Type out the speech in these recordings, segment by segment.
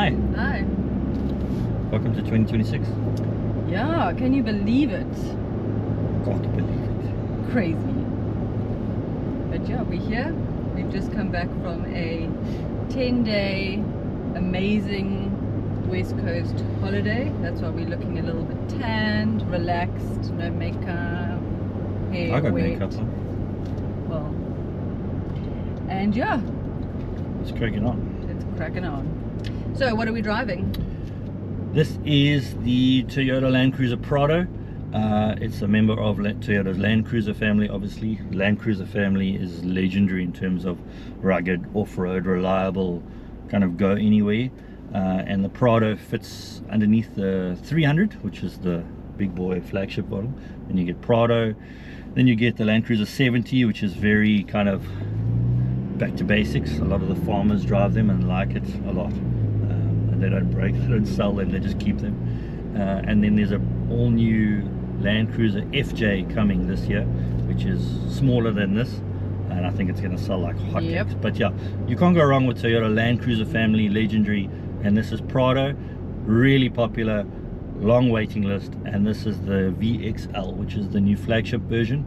Hi. Hi. Welcome to 2026. Yeah, can you believe it? Can't believe it. Crazy. But yeah, we're here. We've just come back from a 10-day amazing West Coast holiday. That's why we're looking a little bit tanned, relaxed, no makeup, hair I got wet. makeup on. Well, and yeah, It's cracking on. it's cracking on. So what are we driving? This is the Toyota Land Cruiser Prado. It's a member of Toyota's Land Cruiser family. Obviously, Land Cruiser family is legendary in terms of rugged, off-road, reliable, kind of go anywhere. And the Prado fits underneath the 300, which is the big boy flagship model. Then you get Prado. Then you get the Land Cruiser 70, which is very kind of back to basics. A lot of the farmers drive them and like it a lot. And they don't break, they don't sell them, they just keep them. And then there's a all new Land Cruiser FJ coming this year, which is smaller than this, and I think it's going to sell like hotcakes. Yep. But yeah, you can't go wrong with Toyota Land Cruiser family, legendary. And this is Prado, really popular, long waiting list. And this is the VX-L, which is the new flagship version.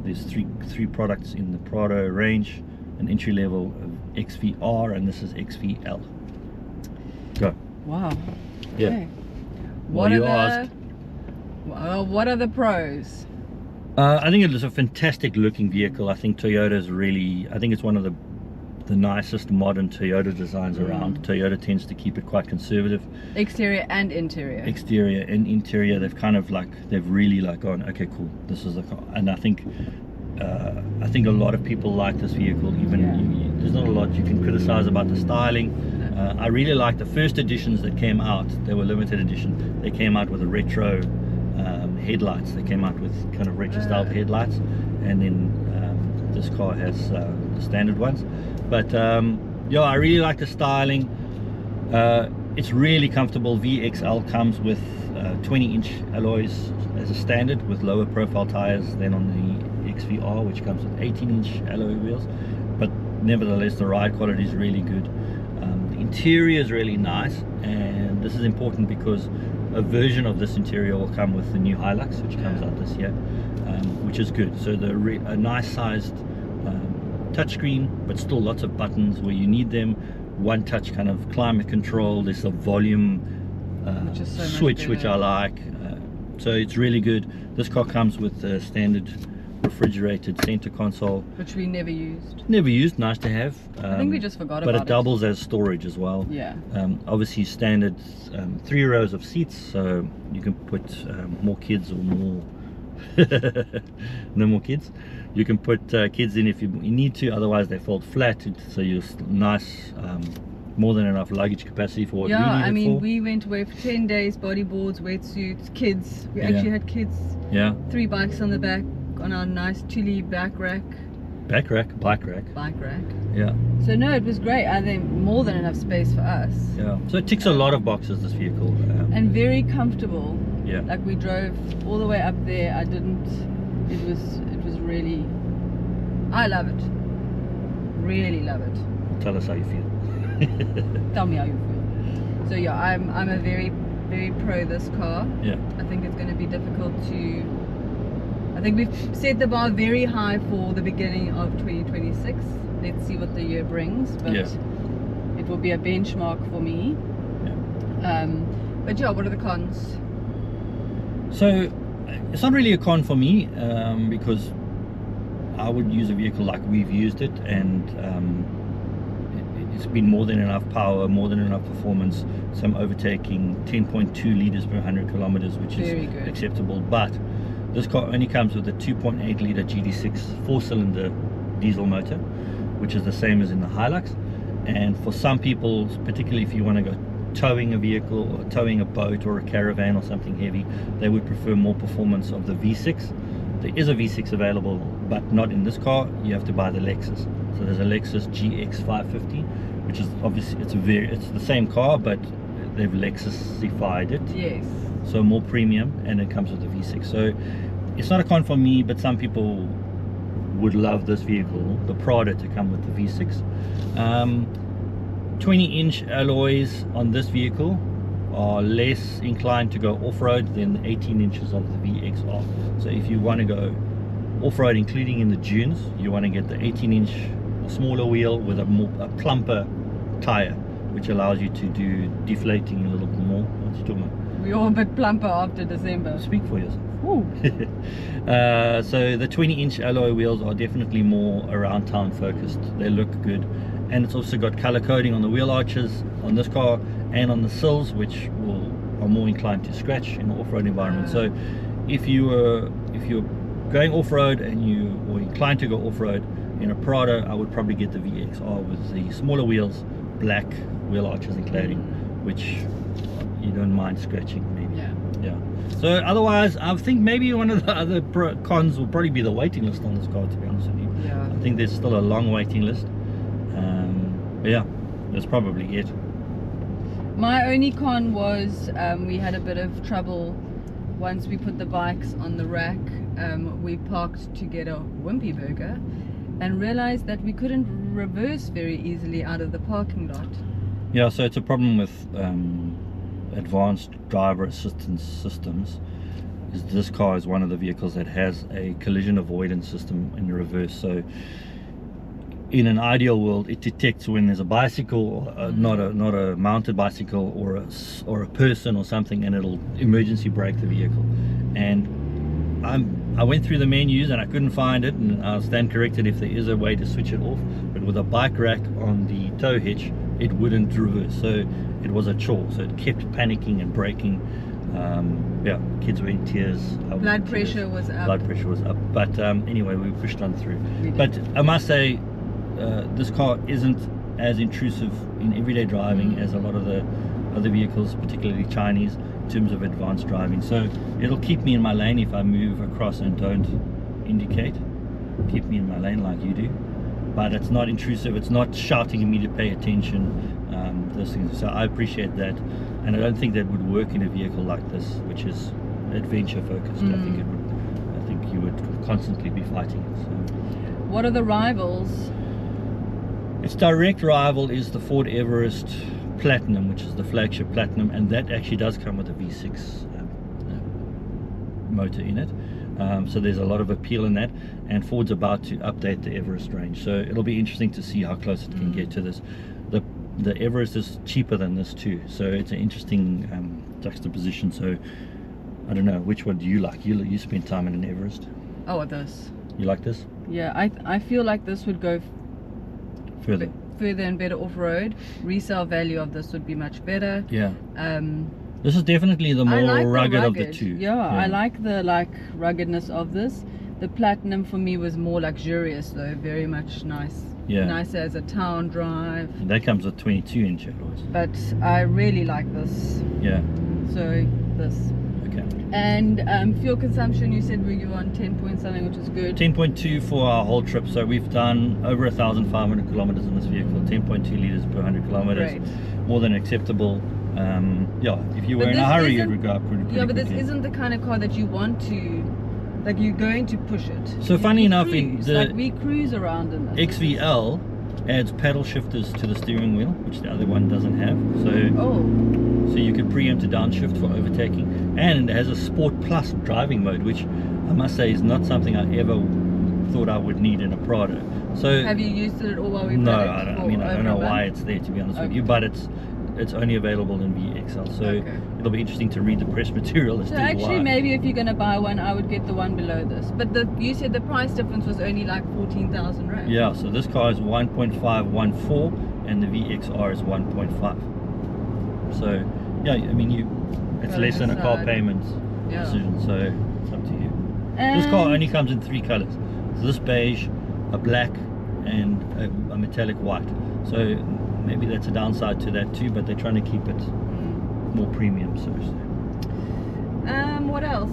There's three products in the Prado range: an entry level of XVR, and this is XVL. Go. Wow. Yeah. Okay. Well, you asked. What are the pros? I think it is a fantastic looking vehicle. I think Toyota's really, I think it's one of the nicest modern Toyota designs around. Toyota tends to keep it quite conservative. Exterior and interior. Exterior and interior, they've kind of like, they've really like gone, okay, cool, this is the car. And I think a lot of people like this vehicle. Even there's not a lot you can criticize about the styling. I really like the first editions that came out. They were limited edition. They came out with a retro headlights. They came out with kind of retro styled headlights, and then this car has the standard ones. But yeah, I really like the styling. It's really comfortable. VXL comes with 20-inch alloys as a standard, with lower profile tires than on the XVR, which comes with 18-inch alloy wheels. But nevertheless, the ride quality is really good. The interior is really nice, and this is important because a version of this interior will come with the new Hilux, which comes out this year, which is good. So a nice sized touchscreen, but still lots of buttons where you need them. One touch kind of climate control. There's a volume Which is so much switch, better. which I like. So it's really good. This car comes with a standard refrigerated center console, Which we never used. never used, nice to have. I think we just forgot but about it doubles as storage as well. Yeah. Obviously standard 3 rows of seats, so you can put more kids or more no more kids. You can put kids in if you need to, otherwise they fold flat, so you're nice, more than enough luggage capacity for what we need it for. I mean, we went away for 10 days, bodyboards, wetsuits, kids. We actually had kids. Yeah. 3 bikes on the back, on our nice chilly back rack. Bike rack. Bike rack. Yeah. So no, it was great. I think more than enough space for us. Yeah. So it ticks a lot of boxes, this vehicle. And very comfortable. Yeah. Like we drove all the way up there. It was really, I love it. Really love it. Tell us how you feel. Tell me how you feel. So yeah, I'm a very pro this car. Yeah. I think it's going to be difficult to, I think we've set the bar very high for the beginning of 2026. Let's see what the year brings, but it will be a benchmark for me. But yeah, what are the cons? So it's not really a con for me, because I would use a vehicle like we've used it, and it's been more than enough power, more than enough performance. So I'm overtaking 10.2 liters per 100 kilometers, which Very is good. acceptable. But this car only comes with a 2.8 liter GD6 4-cylinder diesel motor, which is the same as in the Hilux. And for some people, particularly if you want to go towing a vehicle or towing a boat or a caravan or something heavy, they would prefer more performance of the V6. There is a V6 available, but not in this car. You have to buy the Lexus. So there's a Lexus GX 550, which is obviously, it's the same car, but they've Lexusified it. Yes. So more premium, and it comes with the V6. So it's not a con for me, but some people would love this vehicle, the Prado, to come with the V6. 20-inch alloys on this vehicle are less inclined to go off-road than the 18 inches of the VX-R. So if you want to go off-road, including in the dunes, you want to get the 18-inch smaller wheel with a plumper tire, which allows you to do deflating a little bit more. What's you talking about? We're all a bit plumper after December. Speak for yourself. So the 20-inch alloy wheels are definitely more around town focused. They look good, and it's also got color coding on the wheel arches on this car and on the sills, which are more inclined to scratch in an off-road environment. So if you're going off-road and you are inclined to go off-road in a Prado, I would probably get the VX-R with the smaller wheels, black wheel arches and cladding, which you don't mind scratching maybe. Yeah. So otherwise, I think maybe one of the other cons will probably be the waiting list on this car, to be honest with you. Yeah. I think there's still a long waiting list. But yeah, that's probably it. My only con was we had a bit of trouble once we put the bikes on the rack. We parked to get a Wimpy burger and realized that we couldn't reverse very easily out of the parking lot. Yeah, so it's a problem with advanced driver assistance systems. This car is one of the vehicles that has a collision avoidance system in reverse. So in an ideal world, it detects when there's a bicycle, not a mounted bicycle, or a person or something, and it'll emergency brake the vehicle. And I went through the menus and I couldn't find it, and I'll stand corrected if there is a way to switch it off. But with a bike rack on the tow hitch, it wouldn't reverse, so it was a chore. So it kept panicking and braking. Yeah, kids were in tears. Blood pressure was up. But anyway, we pushed on through. But I must say, this car isn't as intrusive in everyday driving as a lot of the other vehicles, particularly Chinese, in terms of advanced driving. So it'll keep me in my lane if I move across and don't indicate. Keep me in my lane like you do. But it's not intrusive, it's not shouting at me to pay attention, those things. So I appreciate that, and I don't think that would work in a vehicle like this, which is adventure focused. I think you would constantly be fighting it. So. What are the rivals? Its direct rival is the Ford Everest Platinum, which is the flagship Platinum, and that actually does come with a V6 motor in it. So there's a lot of appeal in that, and Ford's about to update the Everest range, so it'll be interesting to see how close it can get to this. The Everest is cheaper than this too, so it's an interesting juxtaposition. So I don't know, which one do you like? You spent time in an Everest. Oh, this. You like this? Yeah, I feel like this would go further and better off-road. Resale value of this would be much better. Yeah. This is definitely the more rugged of the two. Yeah, I like the ruggedness of this. The Platinum for me was more luxurious though, very much nice. Yeah. Nicer as a town drive. And that comes with 22-inch alloys. But I really like this. Yeah. So this. Okay. And fuel consumption, you said you were on 10 point something, which is good. 10.2 for our whole trip. So we've done over 1,500 kilometers in this vehicle. 10.2 liters per 100 kilometers. Great. More than acceptable. Yeah, if you were in a hurry, you would go up pretty Yeah, but quickly. this isn't the kind of car that you want to, like, you're going to push it. So funny enough, like we cruise around in this. XVL adds paddle shifters to the steering wheel, which the other one doesn't have. So you can preempt a downshift for overtaking, and it has a Sport Plus driving mode, which I must say is not something I ever thought I would need in a Prado. So have you used it at all while we've No, had it? I don't know why it's there, to be honest with you, but it's only available in VXL, so it'll be interesting to read the press material as to why. Actually, maybe if you're going to buy one, I would get the one below this. But you said the price difference was only like 14,000 rand. Yeah, so this car is 1.514 and the VXR is 1.5. So yeah, I mean it's less than a car payment decision, so it's up to you. This car only comes in 3 colors. So this beige, a black, and a metallic white. So maybe that's a downside to that too, but they're trying to keep it more premium, so to say. What else?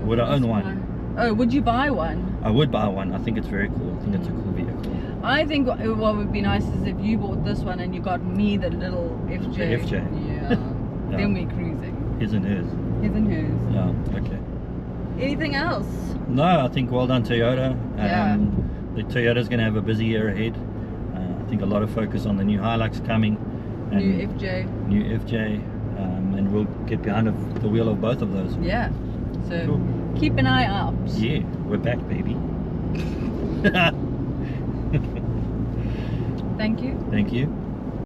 Would I own one? Oh, would you buy one? I would buy one. I think it's very cool. I think it's a cool vehicle. I think what would be nice is if you bought this one and you got me the little FJ. The FJ. Yeah. Yeah. Then we're cruising. His and hers. His and hers. Yeah, okay. Anything else? No, I think well done Toyota. Yeah. The Toyota's going to have a busy year ahead. I I think a lot of focus on the new Hilux coming, and New new FJ. FJ, and we'll get behind the wheel of both of those. Yeah. So Cool. keep an eye out. Yeah, we're back, baby. Thank you. Thank you.